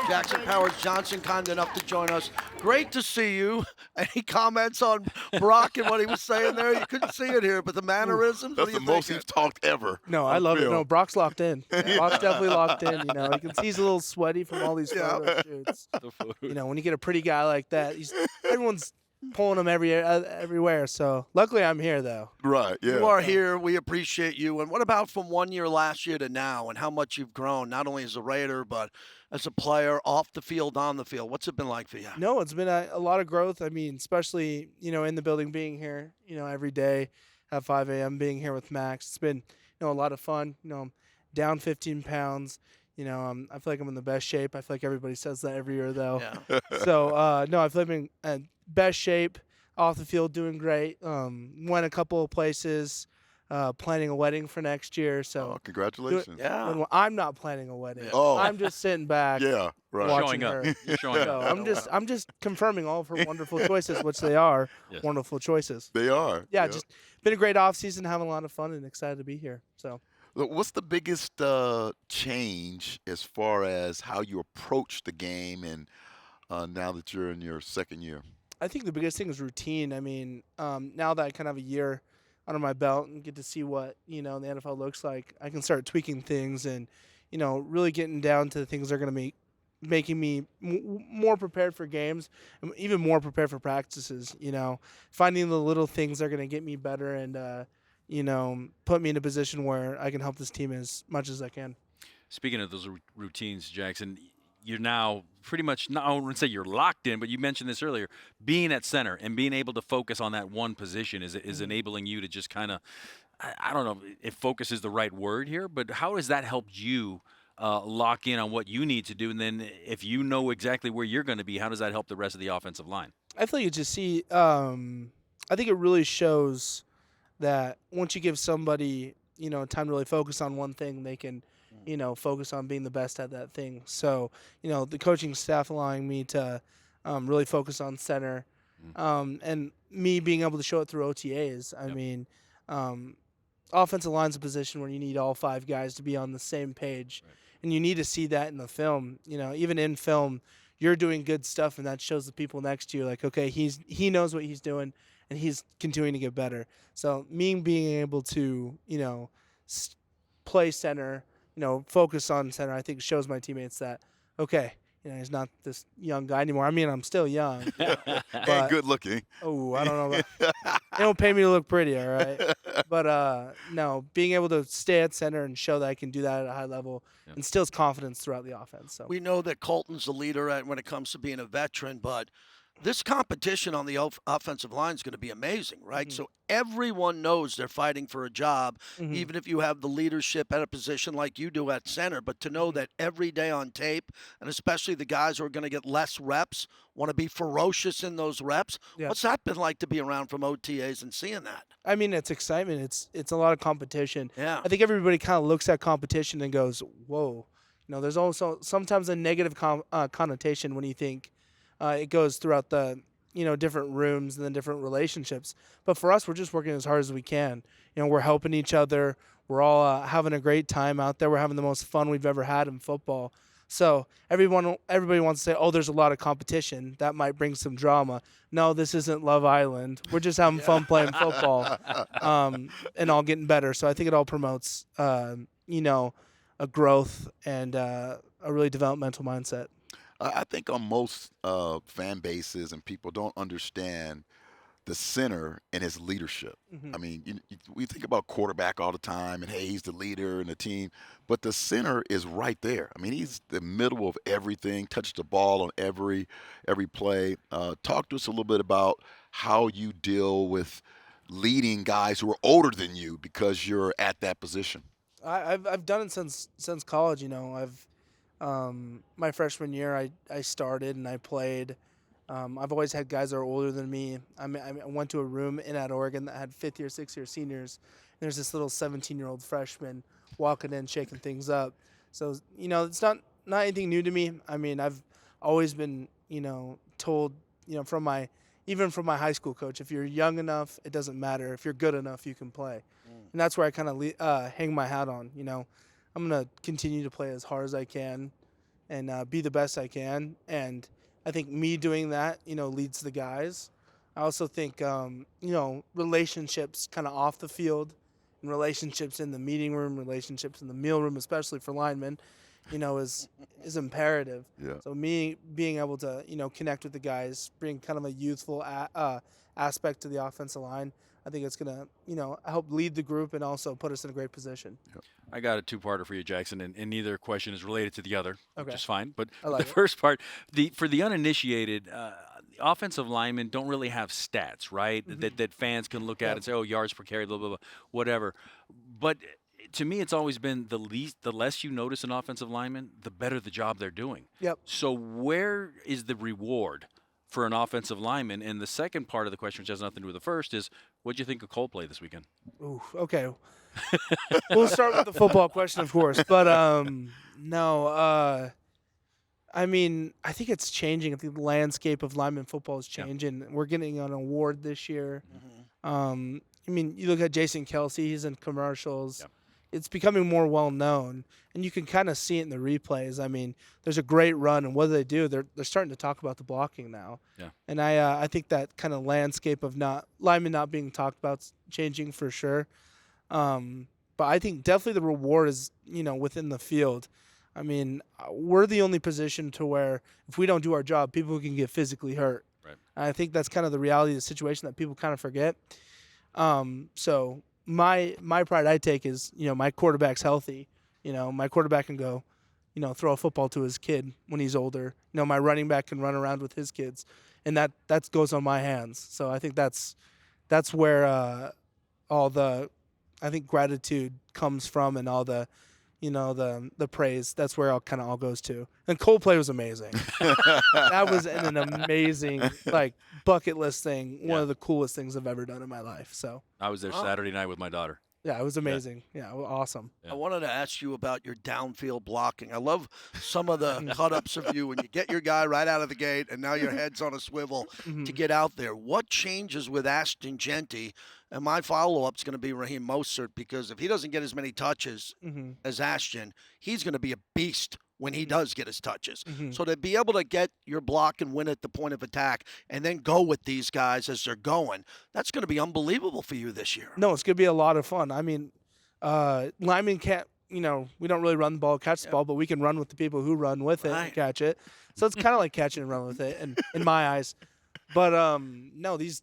Jackson PowersJohnson, kind enough to join us. Great to see you. Any comments on Brock and what he was saying there? You couldn't see it here, but the mannerisms. That's the most he's talked ever. No, I love it. No, Brock's locked in. Brock's definitely locked in. You know, you can see he's a little sweaty from all these photo shoots. You know, when you get a pretty guy like that, everyone's pulling him everywhere. So luckily, I'm here though. Right. Yeah. You are here. We appreciate you. And what about from 1 year last year to now, and how much you've grown, not only as a Raider but as a player, off the field, on the field? What's it been like for you? No, it's been a lot of growth. I mean, especially in the building, being here, every day at 5 a.m. being here with Max. It's been a lot of fun. I'm down 15 pounds. I feel like I'm in the best shape. I feel like everybody says that every year, though. Yeah. So, no, I feel like I'm in best shape, off the field, doing great. Went a couple of places, planning a wedding for next year. So, congratulations. Yeah. I'm not planning a wedding. Oh. I'm just sitting back. Yeah, right. Watching Showing up. her. You're showing So up. I'm just confirming all of her wonderful choices, which they are wonderful choices. They are. Yeah, just been a great off season, having a lot of fun, and excited to be here. So. Look, what's the biggest change as far as how you approach the game, and now that you're in your second year? I think the biggest thing is routine. I mean, now that I kind of have a year under my belt and get to see what the NFL looks like, I can start tweaking things and really getting down to the things that are going to be making me more prepared for games, and even more prepared for practices. Finding the little things that are going to get me better and put me in a position where I can help this team as much as I can. Speaking of those routines, Jackson, you're now pretty much, I wouldn't say you're locked in, but you mentioned this earlier, being at center and being able to focus on that one position is enabling you to just kind of, I don't know if focus is the right word here, but how has that helped you lock in on what you need to do? And then if you know exactly where you're going to be, how does that help the rest of the offensive line? I feel like you just see, I think it really shows that once you give somebody, time to really focus on one thing, they can, focus on being the best at that thing. So, the coaching staff allowing me to really focus on center, and me being able to show it through OTAs. I mean, offensive line's a position where you need all five guys to be on the same page, and you need to see that in the film. Even in film, you're doing good stuff, and that shows the people next to you, like, okay, he knows what he's doing, and he's continuing to get better. So me being able to, play center, focus on center, I think shows my teammates that, okay, he's not this young guy anymore. I mean, I'm still young. And good looking. Oh, I don't know. They don't pay me to look pretty, all right? But, no, being able to stay at center and show that I can do that at a high level instills confidence throughout the offense. So We know that Colton's the leader when it comes to being a veteran, but this competition on the offensive line is going to be amazing, right? So everyone knows they're fighting for a job, even if you have the leadership at a position like you do at center. But to know that every day on tape, and especially the guys who are going to get less reps, want to be ferocious in those reps. What's that been like to be around from OTAs and seeing that? I mean, it's excitement. It's a lot of competition. Yeah. I think everybody kind of looks at competition and goes, whoa. There's also sometimes a negative connotation when you think it goes throughout the different rooms and the different relationships. But for us, we're just working as hard as we can. We're helping each other. We're all having a great time out there. We're having the most fun we've ever had in football. So everybody wants to say, oh, there's a lot of competition. That might bring some drama. No, this isn't Love Island. We're just having fun playing football and all getting better. So I think it all promotes, a growth and a really developmental mindset. I think on most fan bases and people don't understand the center and his leadership. I mean, we think about quarterback all the time, and hey, he's the leader in the team, but the center is right there. I mean, he's the middle of everything, touches the ball on every play. Talk to us a little bit about how you deal with leading guys who are older than you because you're at that position. I've done it since college. My freshman year, I started and I played. I've always had guys that are older than me. I went to a room at Oregon that had fifth-year, sixth-year seniors. And there's this little 17-year-old freshman walking in, shaking things up. So, it's not anything new to me. I mean, I've always been, told, from my high school coach, if you're young enough, it doesn't matter. If you're good enough, you can play. And that's where I kind of hang my hat on. I'm going to continue to play as hard as I can, and be the best I can. And I think me doing that, leads the guys. I also think, relationships kind of off the field, and relationships in the meeting room, relationships in the meal room, especially for linemen, is imperative. Yeah. So me being able to, connect with the guys, bring kind of a youthful aspect to the offensive line, I think it's going to, help lead the group and also put us in a great position. Yep. I got a two-parter for you, Jackson, and neither question is related to the other, which Okay. is fine. But I like the it. first part, for the uninitiated, offensive linemen don't really have stats, right? That fans can look at and say, oh, yards per carry, blah, blah, blah, whatever. But to me, it's always been the less you notice an offensive lineman, the better the job they're doing. Yep. So where is the reward for an offensive lineman? And the second part of the question, which has nothing to do with the first, is what'd you think of Coldplay this weekend? Ooh, okay. We'll start with the football question, of course. But, no, I mean, I think it's changing. I think the landscape of lineman football is changing. Yeah. We're getting an award this year. Mm-hmm. I mean, you look at Jason Kelsey, he's in commercials. Yep. It's becoming more well-known, and you can kind of see it in the replays. I mean, there's a great run, and what do? They're starting to talk about the blocking now. Yeah. And I think that kind of landscape of linemen not being talked about is changing for sure. But I think definitely the reward is, within the field. I mean, we're the only position to where if we don't do our job, people can get physically hurt. Right. And I think that's kind of the reality of the situation that people kind of forget. So my pride I take is, my quarterback's healthy. My quarterback can go, throw a football to his kid when he's older. My running back can run around with his kids, and that goes on my hands. So I think that's where all the, I think, gratitude comes from, and all the, the praise. That's where it all goes to. And Coldplay was amazing. That was an amazing, bucket list thing. One of the coolest things I've ever done in my life. So I was there Saturday night with my daughter. Yeah, it was amazing. Yeah, awesome. I wanted to ask you about your downfield blocking. I love some of the cut-ups of you when you get your guy right out of the gate and now your head's on a swivel to get out there. What changes with Ashton Genty? And my follow-up is going to be Raheem Mostert, because if he doesn't get as many touches as Ashton, he's going to be a beast when he does get his touches. So to be able to get your block and win at the point of attack and then go with these guys as they're going, that's going to be unbelievable for you this year. No, it's going to be a lot of fun. I mean, linemen can't, we don't really run the ball, catch the ball, but we can run with the people who run with it and catch it. So it's kind of like catching and running with it in my eyes. But, no, these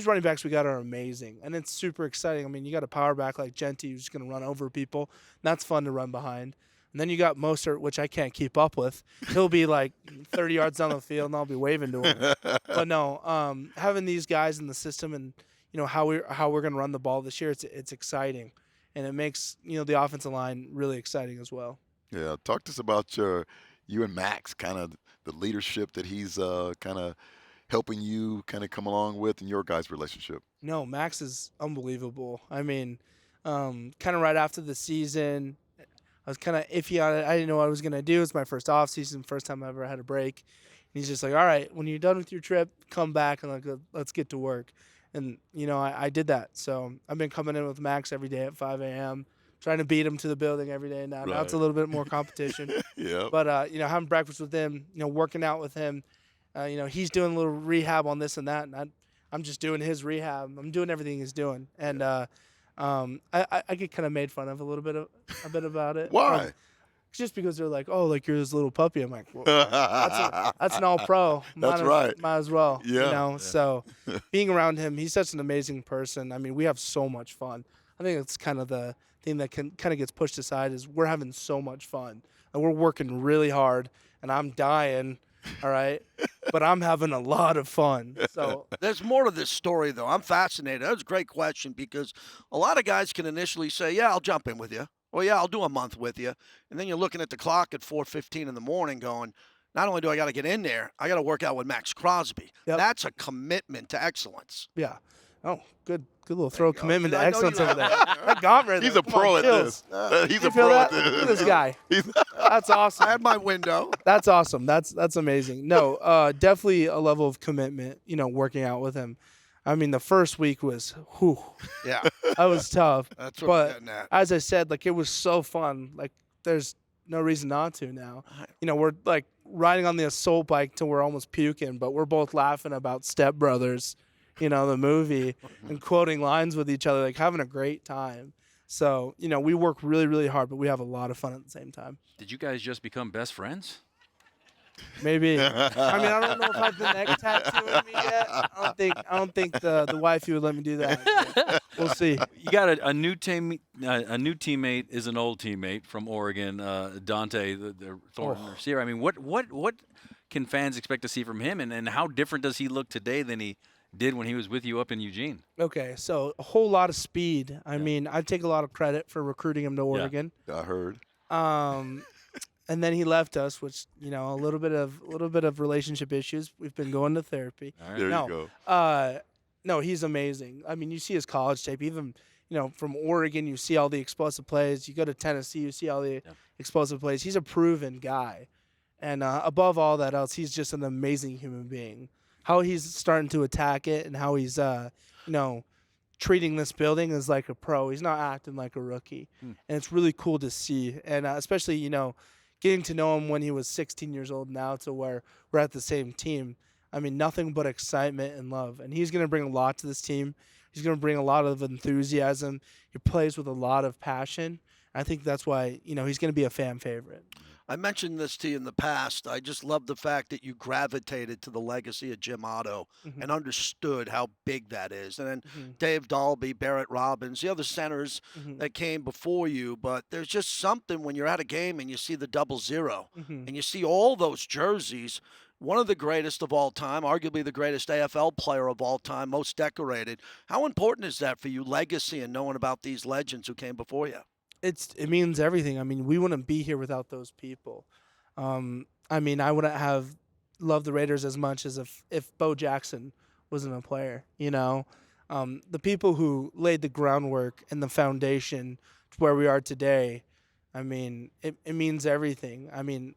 running backs we got are amazing, and it's super exciting. I mean, you got a power back like Genty who's going to run over people. And that's fun to run behind. And then you got Mostert, which I can't keep up with. He'll be 30 yards down the field, and I'll be waving to him. But no, having these guys in the system and how we're going to run the ball this year, it's exciting, and it makes the offensive line really exciting as well. Yeah, talk to us about you and Maxx, kind of the leadership that he's kind of helping you kind of come along with in your guys' relationship. No, Maxx is unbelievable. I mean, kind of right after the season, I was kind of iffy on it. I didn't know what I was going to do. It's my first off season, first time I ever had a break. And he's just like, all right, when you're done with your trip, come back and let's get to work. And, I did that. So I've been coming in with Maxx every day at 5 a.m., trying to beat him to the building every day now. Right. Now it's a little bit more competition. Yeah. But, having breakfast with him, working out with him, he's doing a little rehab on this and that. And I'm just doing his rehab. I'm doing everything he's doing. And, I get kind of made fun of a bit about it. Why? Just because they're like, oh, you're this little puppy. I'm like, well, that's an all-pro. That's right. Might as well. Yeah. So being around him, he's such an amazing person. I mean, we have so much fun. I think it's kind of the thing that kind of gets pushed aside is we're having so much fun. And we're working really hard, and I'm dying. All right, but I'm having a lot of fun. So there's more to this story, though. I'm fascinated. That was a great question, because a lot of guys can initially say, yeah, I'll jump in with you. Or, yeah, I'll do a month with you. And then you're looking at the clock at 4:15 in the morning going, not only do I got to get in there, I got to work out with Maxx Crosby. Yep. That's a commitment to excellence. Yeah. Oh, good little throw commitment to excellence over there. That gauntlet. He's a pro at this. He's a pro at this. Look at this guy. That's awesome. I had my window. That's awesome. That's amazing. No, definitely a level of commitment, working out with him. I mean, the first week was, whew. Yeah. That was tough. That's what but I'm getting at. As I said, it was so fun. There's no reason not to now. You know, we're like riding on the assault bike till we're almost puking, but we're both laughing about Step Brothers, you know, the movie, and quoting lines with each other, like having a great time. So, you know, we work really, really hard, but we have a lot of fun at the same time. Did you guys just become best friends? Maybe. I mean, I don't know if I have the neck tattoo on me yet. I don't think the wifey would let me do that. So we'll see. You got a new teammate is an old teammate from Oregon, Dont'e the Thornton Sierra. I mean, what can fans expect to see from him, and how different does he look today than he did when he was with you up in Eugene? Okay, so a whole lot of speed. I mean, I take a lot of credit for recruiting him to Oregon. I heard. And then he left us, which, you know, a little bit of relationship issues. We've been going to therapy. All right. There you go. No, he's amazing. I mean, you see his college tape. Even, you know, from Oregon, you see all the explosive plays. You go to Tennessee, you see all the explosive plays. He's a proven guy. And above all that else, he's just an amazing human being. How he's starting to attack it and how he's, you know, treating this building is like a pro. He's not acting like a rookie. And it's really cool to see. And especially, you know, getting to know him when he was 16 years old now to where we're at the same team. I mean, nothing but excitement and love. And he's going to bring a lot to this team. He's going to bring a lot of enthusiasm. He plays with a lot of passion. I think that's why, you know, he's going to be a fan favorite. I mentioned this to you in the past. I just love the fact that you gravitated to the legacy of Jim Otto and understood how big that is. And then Dave Dalby, Barrett Robbins, the other centers that came before you. But there's just something when you're at a game and you see the 00 and you see all those jerseys. One of the greatest of all time, arguably the greatest AFL player of all time, most decorated. How important is that for you, legacy and knowing about these legends who came before you? It means everything. I mean, we wouldn't be here without those people. I mean, I wouldn't have loved the Raiders as much as if Bo Jackson wasn't a player, you know. The people who laid the groundwork and the foundation to where we are today, I mean, it means everything. I mean,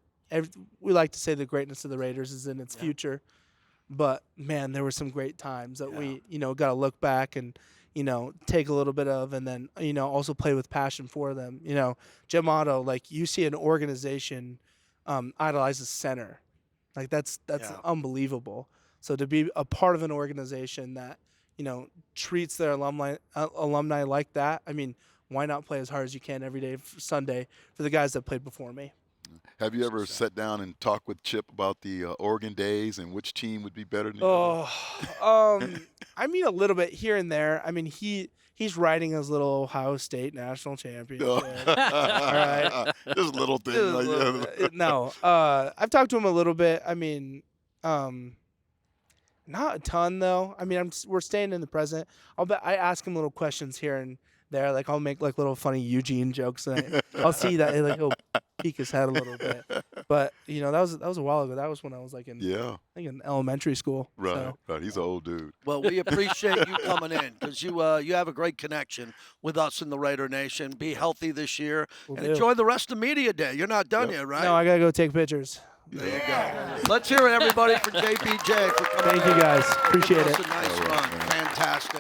we like to say the greatness of the Raiders is in its future, but, man, there were some great times that we, you know, got to look back and, you know, take a little bit of and then, you know, also play with passion for them. You know, Jim Otto, like, you see an organization idolize the center. Like, that's unbelievable. So to be a part of an organization that, you know, treats their alumni like that, I mean, why not play as hard as you can every day Sunday for the guys that played before me? Have you ever sat down and talked with Chip about the Oregon days and which team would be better than I mean, a little bit here and there. I mean, he's riding his little Ohio State national championship. All right, just a little thing. No, I've talked to him a little bit. I mean, not a ton though. I mean, we're staying in the present. I ask him little questions here and there. Like, I'll make like little funny Eugene jokes, and I'll see that like he'll peek his head a little bit. But you know, that was a while ago. That was when I was like in I think in elementary school. Right, so. right. He's an old dude. Well, we appreciate you coming in because you have a great connection with us in the Raider Nation. Be healthy this year and enjoy the rest of Media Day. You're not done yet, right? No, I gotta go take pictures. There you go. Let's hear it, everybody, for JPJ for coming. Thank you guys. Appreciate it. A nice run. Fantastic.